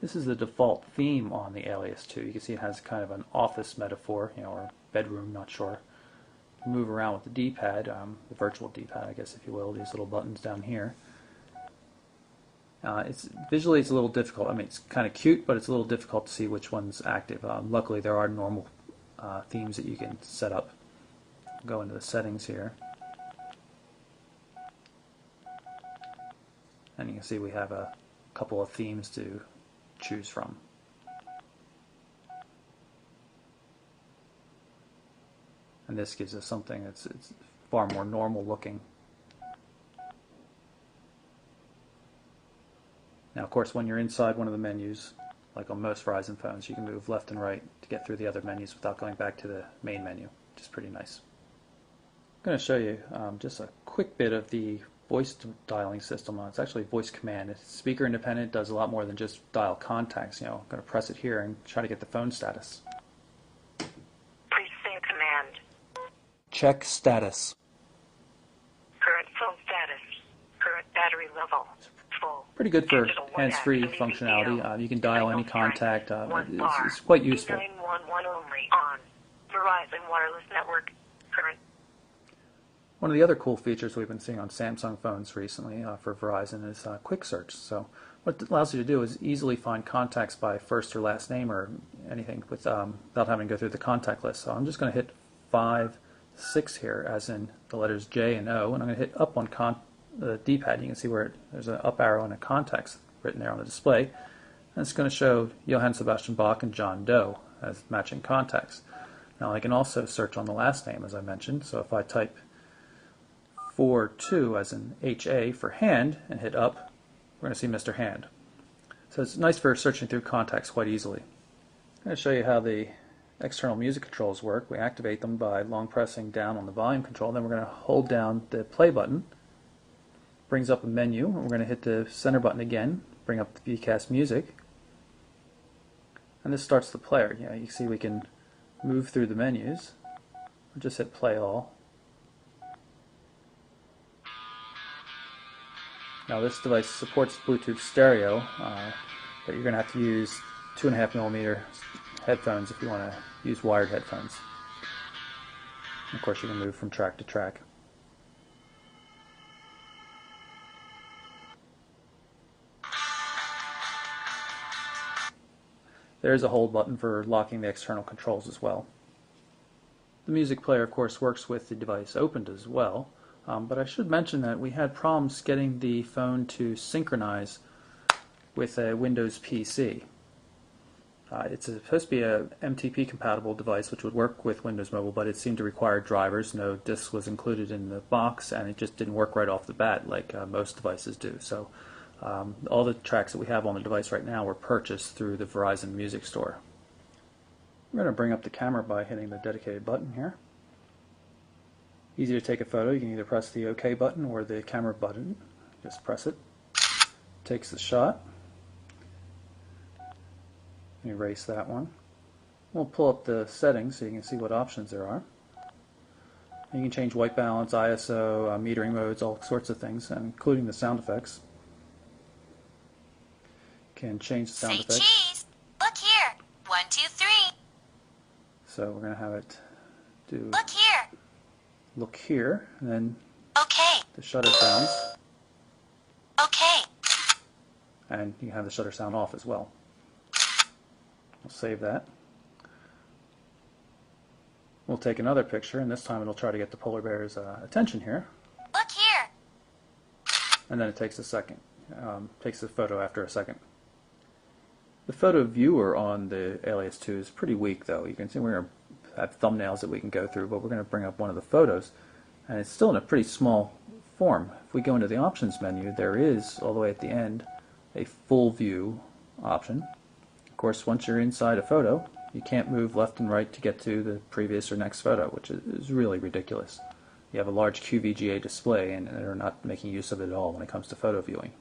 This is the default theme on the Alias 2. You can see it has kind of an office metaphor, or bedroom, not sure. Move around with the D-pad, the virtual D-pad, I guess, if you will, these little buttons down here. Visually it's a little difficult. I mean, it's kind of cute, but it's a little difficult to see which one's active. Luckily, there are normal themes that you can set up. Go into the settings here. And you can see we have a couple of themes to choose from. And this gives us something that's far more normal looking. Now, of course, when you're inside one of the menus, like on most Verizon phones, you can move left and right to get through the other menus without going back to the main menu, which is pretty nice. I'm going to show you just a quick bit of the voice dialing system. It's actually voice command. It's speaker independent, does a lot more than just dial contacts. I'm going to press it here and try to get the phone status. Please say command. Check status. Current phone status. Current battery level. Full. Pretty good for hands-free functionality. You can dial any contact. It's quite useful. 911 only on Verizon Wireless Network. Current. One of the other cool features we've been seeing on Samsung phones recently for Verizon is Quick Search. So what it allows you to do is easily find contacts by first or last name or anything without having to go through the contact list. So I'm just going to hit 5, 6 here, as in the letters J and O, and I'm going to hit up on the D-pad. You can see where there's an up arrow and a contacts written there on the display. And it's going to show Johann Sebastian Bach and John Doe as matching contacts. Now I can also search on the last name, as I mentioned. So if I type 42 as in HA for hand and hit up, we're going to see Mr. Hand. So it's nice for searching through contacts quite easily. I'm going to show you how the external music controls work. We activate them by long pressing down on the volume control. Then we're going to hold down the play button. Brings up a menu. We're going to hit the center button again, bring up the VCast music. And this starts the player. You can see we can move through the menus. We'll just hit play all. Now this device supports Bluetooth stereo, but you're going to have to use 2.5mm headphones if you want to use wired headphones. And of course you can move from track to track. There's a hold button for locking the external controls as well. The music player, of course, works with the device opened as well. But I should mention that we had problems getting the phone to synchronize with a Windows PC. It's supposed to be a MTP compatible device which would work with Windows Mobile, but it seemed to require drivers. No disk was included in the box, and it just didn't work right off the bat like most devices do. So all the tracks that we have on the device right now were purchased through the Verizon Music Store. We're going to bring up the camera by hitting the dedicated button here. Easy to take a photo. You can either press the OK button or the camera button. Just press it. Takes the shot. Erase that one. We'll pull up the settings so you can see what options there are. You can change white balance, ISO, metering modes, all sorts of things, including the sound effects. Can change the sound effects. Say cheese. Look here. 1, 2, 3. So we're going to have it do Look here. look here, and then Okay. the shutter sounds, Okay. and you can have the shutter sound off as well. We'll save that. We'll take another picture, and this time it'll try to get the polar bear's attention here, Look here. and then it takes a second. Takes the photo after a second. The photo viewer on the Alias 2 is pretty weak, though. You can see we're going to have thumbnails that we can go through, but we're going to bring up one of the photos, and it's still in a pretty small form. If we go into the options menu, there is, all the way at the end, a full view option. Of course, once you're inside a photo, you can't move left and right to get to the previous or next photo, which is really ridiculous. You have a large QVGA display, and they're not making use of it at all when it comes to photo viewing.